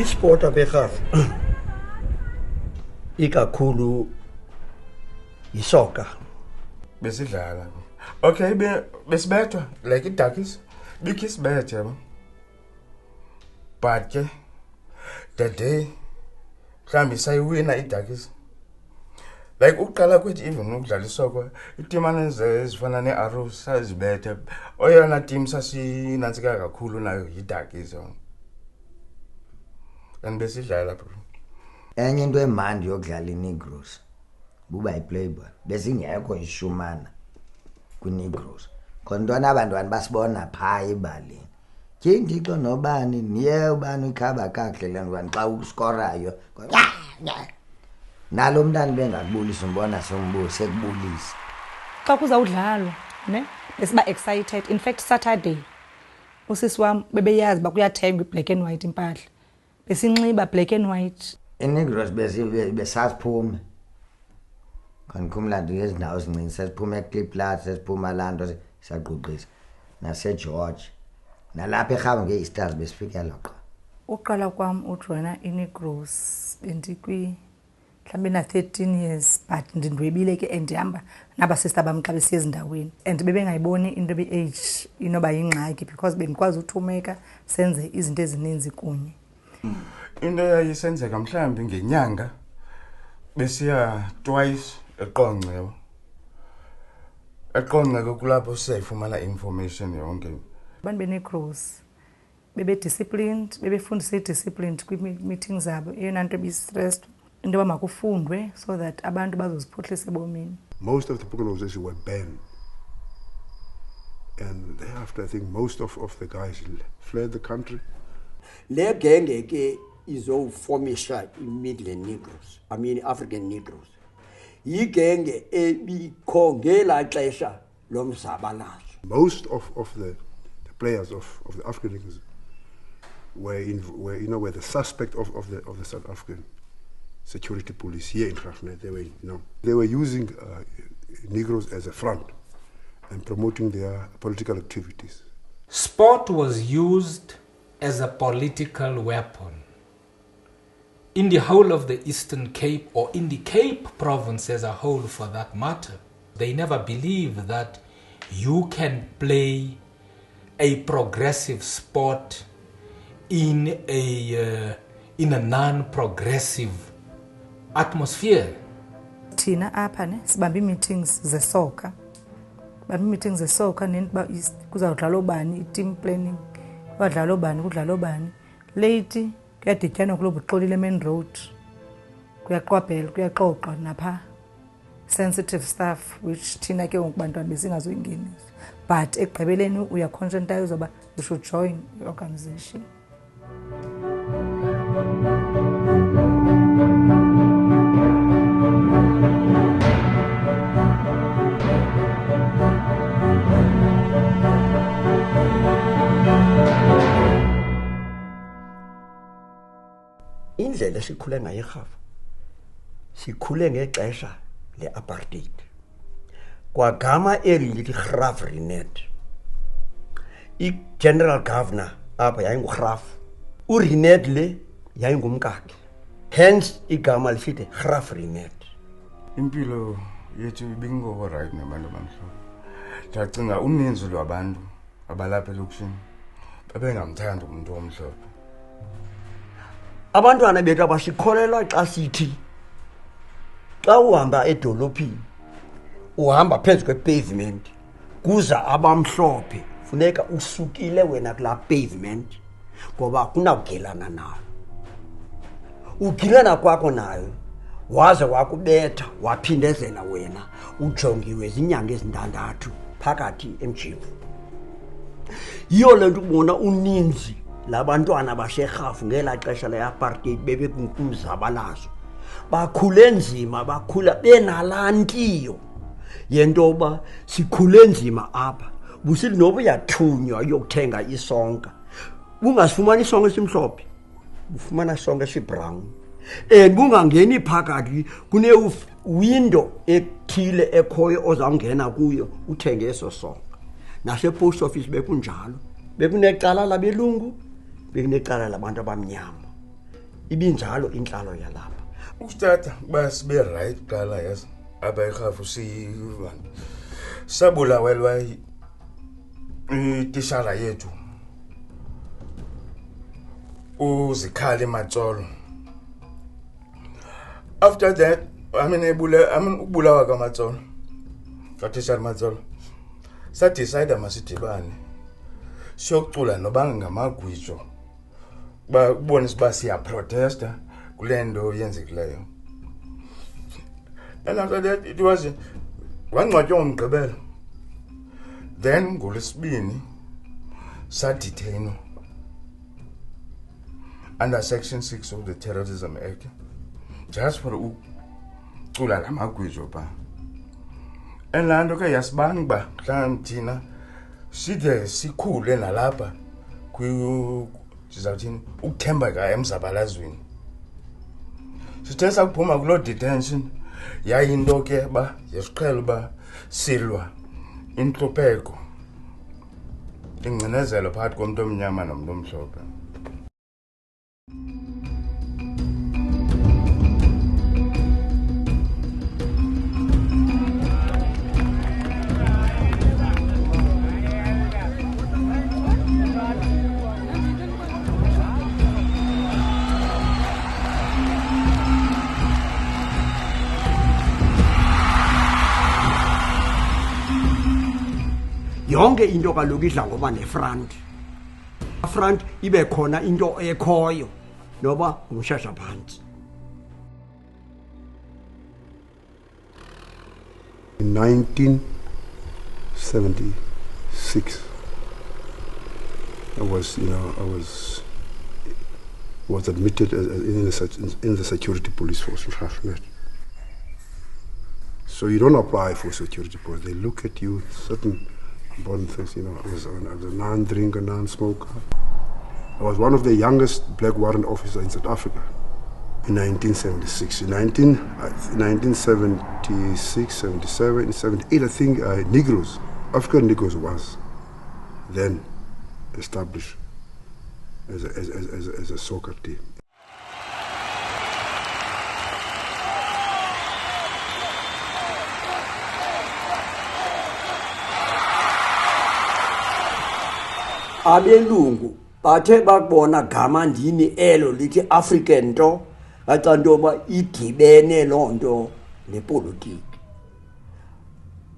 Isport abekhaf ikakhulu isoka besidlala. Okay, besibethwa like iDuckies. Bikis bethe yabo. But ke that day mhlambi sayiwina iDuckies. Like uqala kwethi even ukudlala isoko itimane ezifana neArrows sazibethe. Oyona team sasinantsika kakhulu nayo iDuckies. And besidlala bro. Enye into emandi yokudlala iNEGROES buba iPlayboy besingekho ishumana kuNEGROES khona abantwana basibona pha ebaleni ngingixo nobani niye ubani ukhaba kahle lentwana xa uskorayo nalo mntana bengakubulisa umbona sombuse ekubulisa xa kuzawudlalwa ne besiba excited. In fact Saturday usisi wami bebeyazi bakuyathengwa iBlack and White impahla besinxiba Black and White. iNEGROES besasiphume kankumlando yezindawo ezincinci sesiphuma eCliplat sesiphuma lando saqhuqisa naseGeorge nalapha ekhaba ngeEasters besifika loqa. Uqala kwami ujoina iNEGROES bendikwi mhlambe na 13 years but ndindwebile ke endihamba nabasister bami xa besiya ezindaweni and bebengayiboni into be-age inoba yingxaki because bendikwazi uthumeka senze izinto ezininzi kunye. Into yayisenzeka mhlambi ngenyanga besiya twice eqonqewo. Eqonqewo kulapho siyayifumana information yonke. Abantu beNEGROES bebe disciplined, bebefundisa disciplined kwi-meetings zabo. Eyona nto bi-stressed into makufundwe so that abantu bazoziphuhlisa ebomini. Most of the organizations were banned. And thereafter I think most of the guys fled the country. le genge ke izoformisha iMidland Negroes, I mean African Negroes. Igenge ebikhongela xesha lomzabalazo. Most of the players of the African Negroes were the suspect of the South African security police here in Graafrenet. They were using Negroes as a front and promoting their political activities. Sport was used as a political weapon in the whole of the Eastern Cape, or in the Cape province as a whole for that matter. They never believed that you can play a progressive sport in a non-progressive atmosphere. Thina apha ne sibambe meetings zesoka. Bambe meetings zesoka nento kuzawudlala obani team planning. Badlala obani kudlala obani. Late kuyadityanwa kulo buxolile main road. Kuyaqwabhela kuyaxoxwa napha. Sensitive stuff which thina ke ngokubantwana besingazoyingenisa. But ekugqibeleni uya conscientize oba you should join the organization. Indlela sikhule ngayo eGraaf. Sikhule ngexesha leapartheid. Kwagama elithi Graafrenet. I-General Governor apha yayinguGraaf. uRenet le yayingumkakhe. Hence igama lisithi Graafrenet. Impilo yethu ibingoko right nabantu bamhlophe. Ndacinga uninzi lwabantu abalapha elokishini babengamthandi umuntu omhlophe. Abantwana bethu abasikholelwa xa sithi xa uhamba edolophini uhamba phezu kwepavement kuza abamhlophe funeka usukile wena kula pavement ngoba kunawugelana nayo. Ugilana kwakho nayo waze wakubetha waphindezela wena ujongiwe izinyanga ezintandathu phakathi emjivu. Yiyo lento ubona uninzi labantwana baseGraaf ngela xesha leapartheid bebekumzabalazo bakhule nzima bakhula benalantiyo yentoba sikhule nzima apha busithi noba uyathunywa uyokuthenga isonka bungasifumani isonka esimhlophe ufumana isonka esibrown bungangeni phakathi kune window ethile ekhoyo ozawungena kuyo uthenge eso sonka. Nase-post office bekunjalo bekunecala labelungu bekunecala labantu abamnyama. ibinjalo inhlalo yalapha. Usithatha kuba sibe right qala yazi apha eRhafu sivani sabulawelwa itishara yethu uzikhali Matsolo. After that ukubulawa kaMatsolo katishara Matsolo sadecide masidibane siyokucula noba ngamagwijo kubonisa uba siya protesta kule nto yenzekileyo. And after that it was wangcwatywa ngomgqibelo. Then ngolwesibini sadetainwa under section 6 of the Terrorism Act just for ucula lamagwijo pha. And laa nto ke yasibanga uba mhlawumbi thina side sikhule nalapha sizawuthini ukuthembeka emzabalazweni. Sithe sakuphuma kuloo detention yayinto ke ba yesiqhelo uba silwa intlupheko ingcinezelo phakathi komntu omnyama nomntu omhlophe. Yonke into kaloku idla ngoba nefront. Front ibe khona into ekhoyo noba umshasha phansi. In 1976, I was admitted in the security police force in Hafnet. So you don't apply for security police. They look at you, certain important things, I was a non-drinker, non-smoker. I was one of the youngest black warrant officers in South Africa in 1976. In 1976, 77, 78, I think NEGROES, African NEGROES was then established as a soccer team. Abelungu bathe bakubona gama ndini elo lithi African nto acantoba idibene lonto nepolitiki.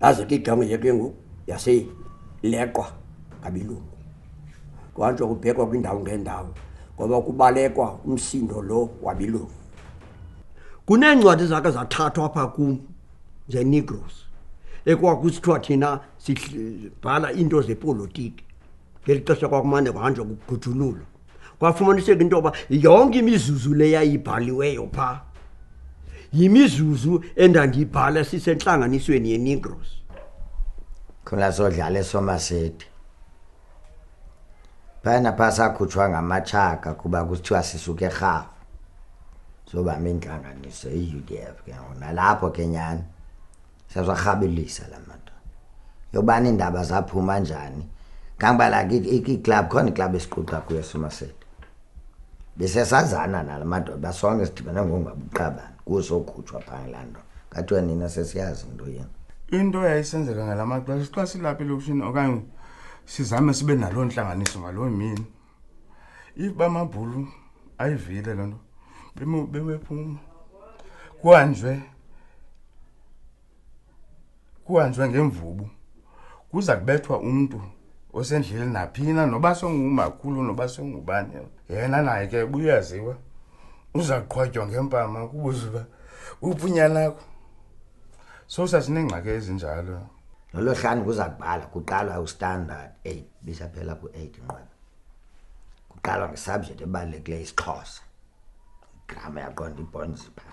Aze ke igama yeke ngoku yase leqwa ngabelungu. Kwanto kubhekwa kwindawo ngendawo ngoba kubalekwa umsindo lo wabelungu. Kuneencwadi zakhe zathathwa apha kum zeNEGROES ekwakusithiwa thina sibhala into zepolitiki. Ngelixesha kwakumane kuhanjwa kugujululo kwafumaniseka into yoba yonke imizuzu le yayibhaliweyo phaa yimizuzu endandiyibhala sisentlanganisweni yeNEGROES. Khona sodlala eSomerset phana phaa sakhutshwa ngamachaka kuba kusithiwa sisuke eRhafu sobamba intlanganiso i-UDF ke nalapho ke nyani sazwarhabelisa la madoda yobani indaba zaphuma njani. Kangibala i-club khona iclub esiquqa kuyo eSomerset bese sazana nalamadoda basonke sidibana ngokungabuqabani kusokhutshwa phaa laa nto kathiwa nina sesiyazi into yena. Into yayisenzeka ngalamaxesha xa silapha elokishini okanye sizame sibe naloo ntlanganiso ngaloo mini iba amabhulu ayivile loo nto bewephuma kuhanjwe ngemvubu kuza kubethwa umntu osendleleni naphina noba songumakhulu noba songubani yena naye ke buyaziwa uza kuqhwatywa ngempama kubuza uba uphunyana so sasinengxaki ezinjalo. Lolo hlanu kuza kubhala kuqalwa ustandard 8 bisaphela ku8 inqwaba kuqalwa ngesubject ebalulekileyo isiXhosa grammar yaqonda ibonds pha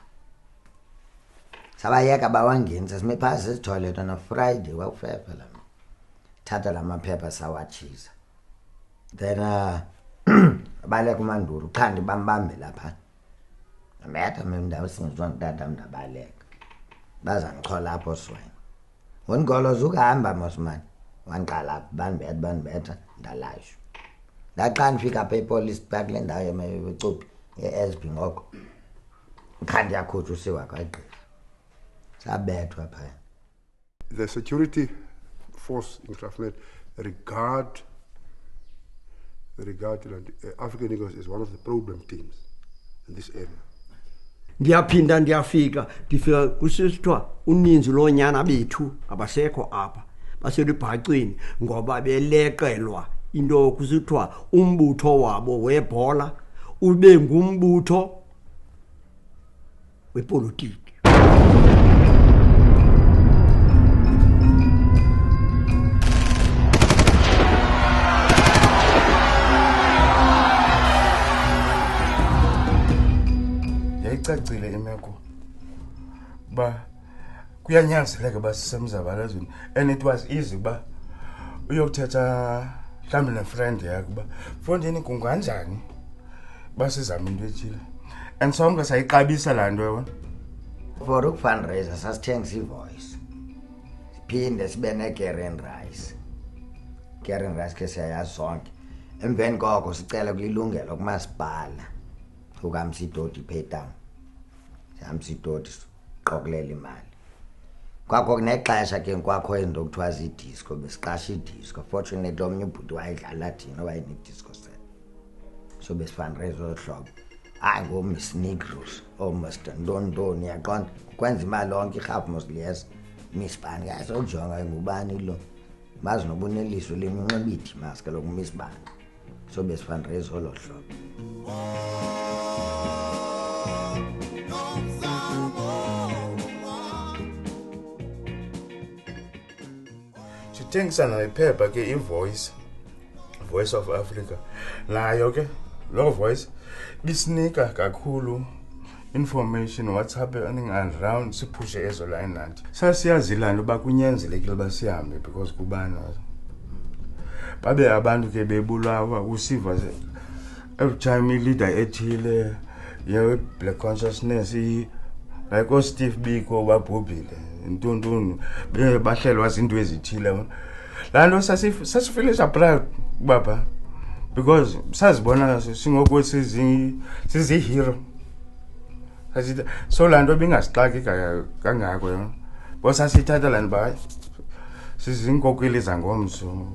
sabayeka bawangenisa sime phasi esitoilet on a Friday wakufefa la thatha lamaphepha sawachiza then baleka uManduru ukhandi bambambe lapha ametha mendawo singizwa ngitata mndabaleka baza ngichola apho siwena ngongolo zukuhamba mosman wanqala banibetha ndalashwa ndaqa ndifika apha epolice park le ndawo yemecuphi e-SB ngoko kanti yakhutshusiwa kwagqirha sabethwa phaya. The security force in Grafnet regard African Negroes as one of the problem teams in this area. Ndiyaphinda ndiyafika ndifika kusithiwa uninzi loonyana bethu abasekho apha baselibhacweni ngoba beleqelwa into kusithiwa umbutho wabo webhola ube ngumbutho wepolitiki. Yayicacile imeko ba kuyanyanzeleka basemzabalazweni, and it was easy ba uyokuthetha mhlawumbi nefriend yakho ba mfondini kunganjani basizama into ethile, and sonke sayiqabisa laa nto yona. For ukufundraiser sasithengisa ivoice siphinde sibe ne-Karen Rice ke siyayazi sonke. Emveni koko sicela kulilungelo kumasipala ukamsa idoti paytown sihamsa idoti siqokelela imali. Kwakho kunexesha ke kwakho into okuthiwa zidisco besiqasha idisco. Fortunately omnye ubhuti wayedlala thina wayenedisco set so besifundraiser ohlobo. Hayi ngoMiss Negroes Mr Ntoni yaqonda kwenza imali lonke irhafu mosilies Miss Bani yasokujonga ngubani lo mazi nobuneliso leminxibithi maske lo Miss Bani so besifundraiser olohlobo. Sithengisa nephepha ke Voice of Africa. Nayo ke lo voice bisinika kakhulu information what's happening around, siphushe ezo line nathi. Sasiyazi lana uba kunyanzelekile uba sihambe because kubani babe abantu ke bebulawa usiva every time leader ethile ye black consciousness like Steve Biko babhubhile intontoni bahlelwa izinto ezithile. La nto sasifeel surprised baba because sazibona singoko sizi-hero. So la nto bingasixaki kangako yona bo sasithatha la nto ba sizinkokeli zangomso.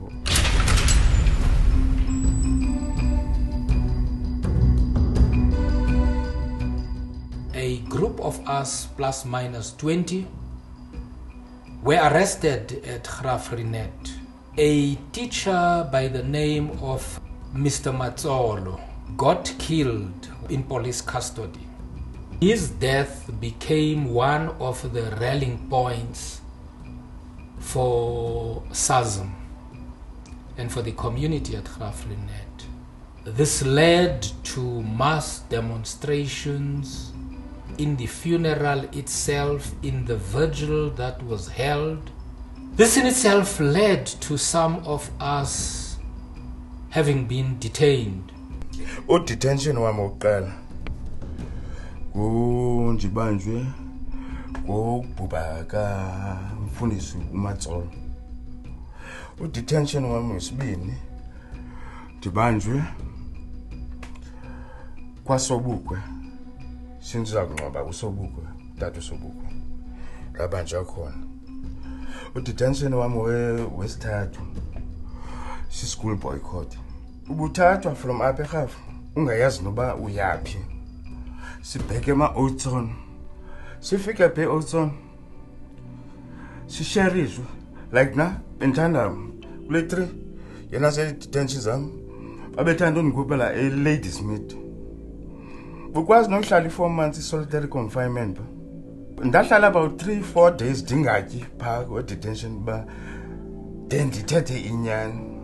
A group of us plus minus 20 were arrested at Grafrenet. A teacher by the name of Mr. Matsolo got killed in police custody. His death became one of the rallying points for SASM and for the community at Grafrenet. This led to mass demonstrations in the funeral itself, in the vigil that was held. This in itself led to some of us having been detained. Detention wami wokuqala kunjibanjwe ngokubhuba kaMfundisi uMatsolo. Detention wami wesibini ndibanjwe kwaSobukwe. Sinza kunqoba kuSobukwe, tata uSobukwe labanjwa khona. Detention wami wesithathu si-school boycott. Ubuthathwa from apha eRhafu ungayazi noba uyaphi. Sibheke ema-Oudtshoorn, sifike phe e-Oudtshoorn sisherishwe like na bendithanda kule 3 yena se-detention zam babethanda undikhuphela e-Ladysmith. Bukwazi nokuhlala i-4 months i-solitary confinement ba. Ndahlala about 3-4 days ndingatyi phaa kwe-detention ba then ndithethe inyani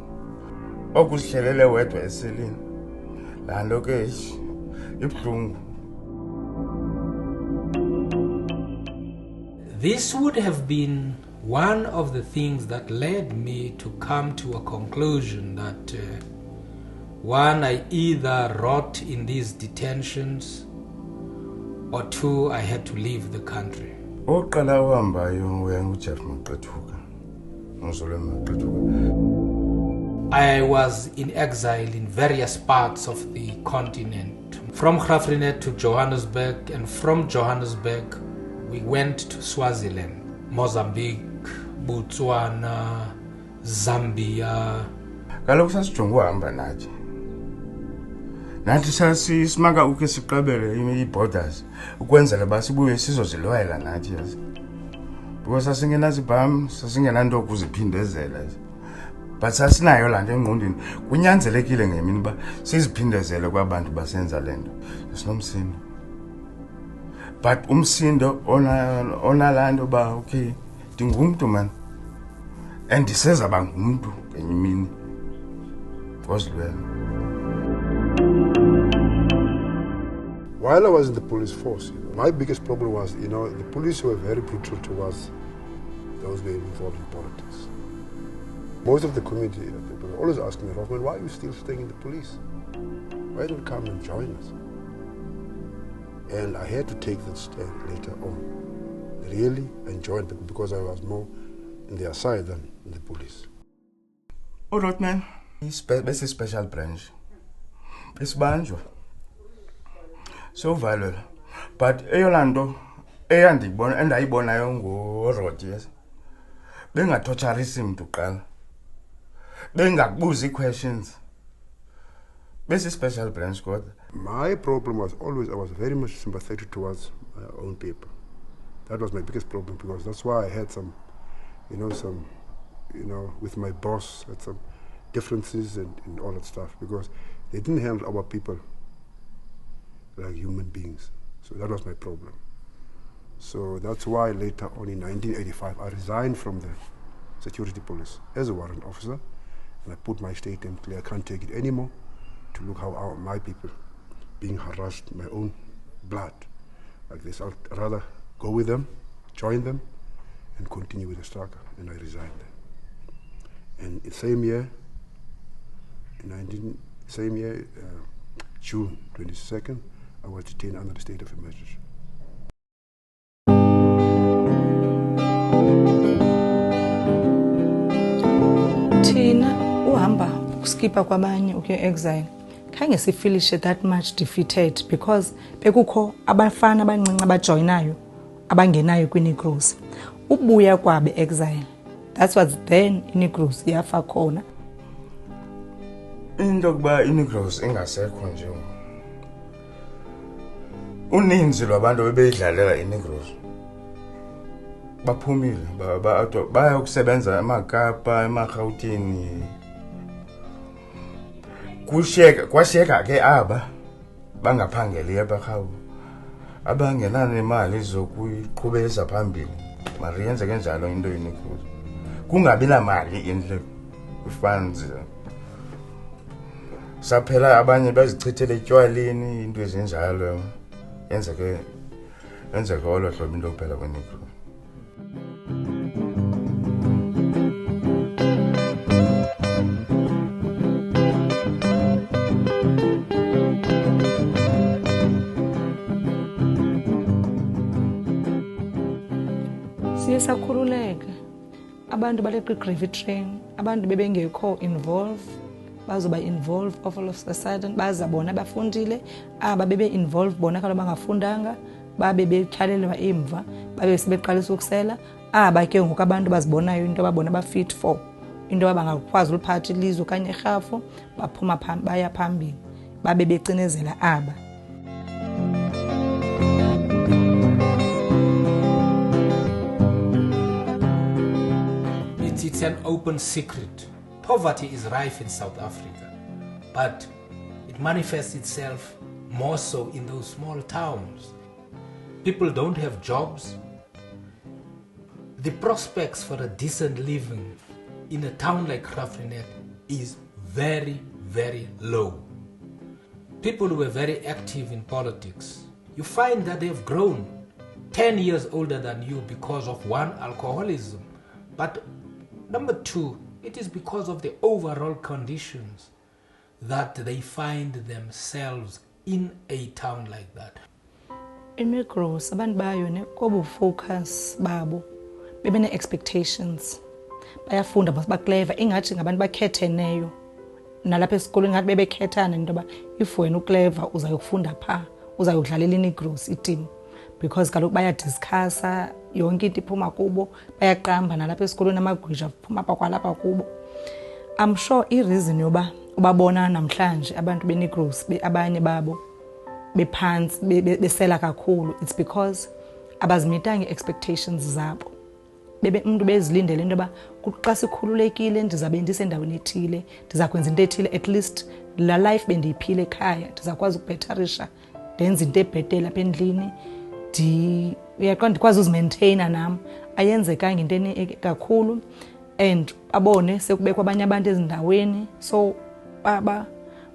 okusihlelele wedwa eselini. Laa nto ke ibuhlungu. This would have been one of the things that led me to come to a conclusion that one, I either rot in these detentions, or two, I had to leave the country. Oqala uhambayo uyena uJeff Maqethuka. Ngizole Maqethuka. I was in exile in various parts of the continent from Graaff-Reinet to Johannesburg, and from Johannesburg we went to Swaziland, Mozambique, Botswana, Zambia. Kaloku sasijonga uhamba nathi simaka uke siqabele ii-borders ukwenzela uba sibuye sizozilwela nathi yazi, because sasingenazibham, sasingenanto ukuziphindezela, but sasinayo laa nto engqondweni. Kunyanzelekile ngemini uba siziphindezele kwabantu basenza le nto, sinomsindo. But umsindo onalaa nto uba okay ndingumntu man and ndisezaba ngumntu ngenye imini ngozilwela. While I was in the police force, my biggest problem was, the police were very brutal towards those who were involved in politics. Most of the community people always ask me, Rockman, why are you still staying in the police? Why don't you come and join us? And I had to take that stand later on, really, and join them because I was more in their side than in the police. All right, man. This is special branch. It's banjo. So violent. But Eyolando, Eyandibon, and I Bonayo Rogers. Being a torturism to call. Being a boozy questions. This is special branch God. My problem was always I was very much sympathetic towards my own people. That was my biggest problem because that's why I had some with my boss, had some differences and all that stuff because they didn't handle our people like human beings. So that was my problem. So that's why later on in 1985 I resigned from the security police as a warrant officer, and I put my statement clear, I can't take it anymore to look how my people being harassed, my own blood like this. I'd rather go with them, join them, and continue with the struggle, and I resigned there. And the same year, June 22nd, I was detained under the state of emergency. Thina uhamba uskipa kwabanye uke-exile khange sifilishe that much defeated because bekukho abafana abancinci abajoyinayo abangenayo kwi-NEGROES. Ubuya kwabe exile, that's what then i-NEGROES yafa khona. Into kuba i-NEGROES ingasekho nje, uninzi lwabantu bebeyidlalela i-NEGROES baphumile baya kusebenza emakapa, emarhawutini. Kwashiyeka ke aba bangaphangeliyo ebarhawu abangenanemali zokuyiqhubelisa phambili. Mariyenze kanjalo into ye-NEGROES, kungabi namali endle funds. Saphela abanye bazichithele etywaleni, into ezinjalo. Yenzeke olo hlobo into kuphela kwe-NEGROES. Siye sakhululeka, abantu baleqa i-gravy train, abantu bebengekho involved bazoba involved all of a sudden, baza bona bafundile, aba bebe involved bona kaloku bangafundanga, babe betyhalelwa emva, babe sebeqalisa ukusela, aba ke ngoku abantu bazibonayo into ababona ba-fit for, into abangakwazi uliphatha ilizwe okanye irhafu, baphuma baya phambili, babe becinezela aba. It's an open secret. Poverty is rife in South Africa, but it manifests itself more so in those small towns. People don't have jobs. The prospects for a decent living in a town like Graaff-Reinet is very, very low. People who were very active in politics, you find that they have grown 10 years older than you because of one, alcoholism, but number two, it is because of the overall conditions that they find themselves in a town like that. In NEGROES, abantu bayo ne kobu focus babo bebene expectations. Bayafunda bas ba clever ingathi ngabantu bakhetheneyo nalapha esikolweni ngathi bebekhethana into yoba if wena uclever uzayokufunda phaa uzayodlalela i-Negroes iteam because kaloku bayadiscussa yonke into iphuma kubo bayaqamba nalapha esikolweni amagwija aphuma apha kwalapha kubo. I'm sure i-reason yoba ubabona namhlanje abantu be-Negroes abanye babo bephansi besela kakhulu it's because abazimitanga expectations zabo. Umuntu bezilindele into yoba xa sikhululekile ndizabe ndisendaweni ethile ndiza kwenza into ethile at least la life bendiyiphile ekhaya ndizakwazi ukubhetharisha ndenza into ebhetela apha endlini uyaqonda ndikwazi uzimaintaina nam. Ayenzekanga into kakhulu and abone sekubekwa abanye abantu ezindaweni so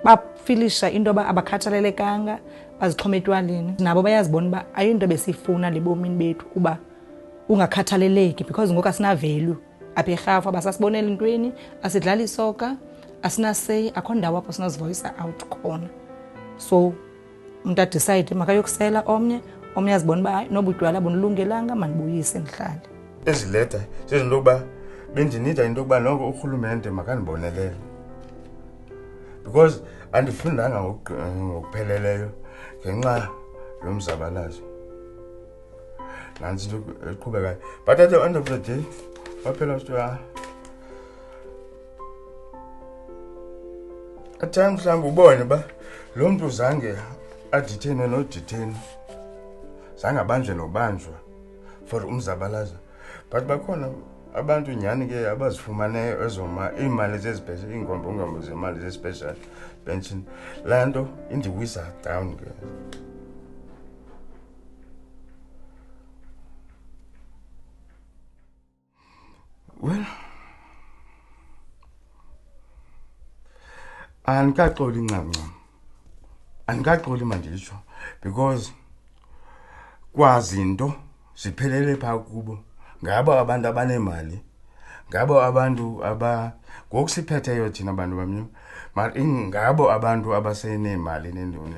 bafilisha into yoba abakhathalelekanga bazixhoma etywaleni. Nabo bayazibona uba ayinto besifuna le bomini bethu uba ungakhathaleleki because ngoku asina value apha eRhafu abasasibonela intweni asidlala isoka asina say akho ndawo apho sinazivoice out khona. So umuntu adecide makayokusela omnye azibona uba noba utywala bunilungelanga mandibuyise ndihlale. Ezi leta sezinto yokuba bendinida into yokuba noko urhulumente makandibonelele because andifundanga ngokupheleleyo ngenxa yomzabalazo nansi into eqhubekayo. But at the end of the day waphela usithi athi mhlawumbe ubone ba lo muntu zange adithene nodithene zange abanjwe nobanjwa for umzabalazo. But bakhona abantu nyani ke abazifumaneyo ezoma imali zezibhedlela ingombo zemali zespecial pension lando indiwisa down ke. Well, andikaxoli ncanca andikaxoli manditsho because kwazinto ziphelele phaa kubo ngabo abantu abanemali ngabo abantu ngokusiphetheyo thina abantu bamnyama ngabo abantu abasenemali nendoni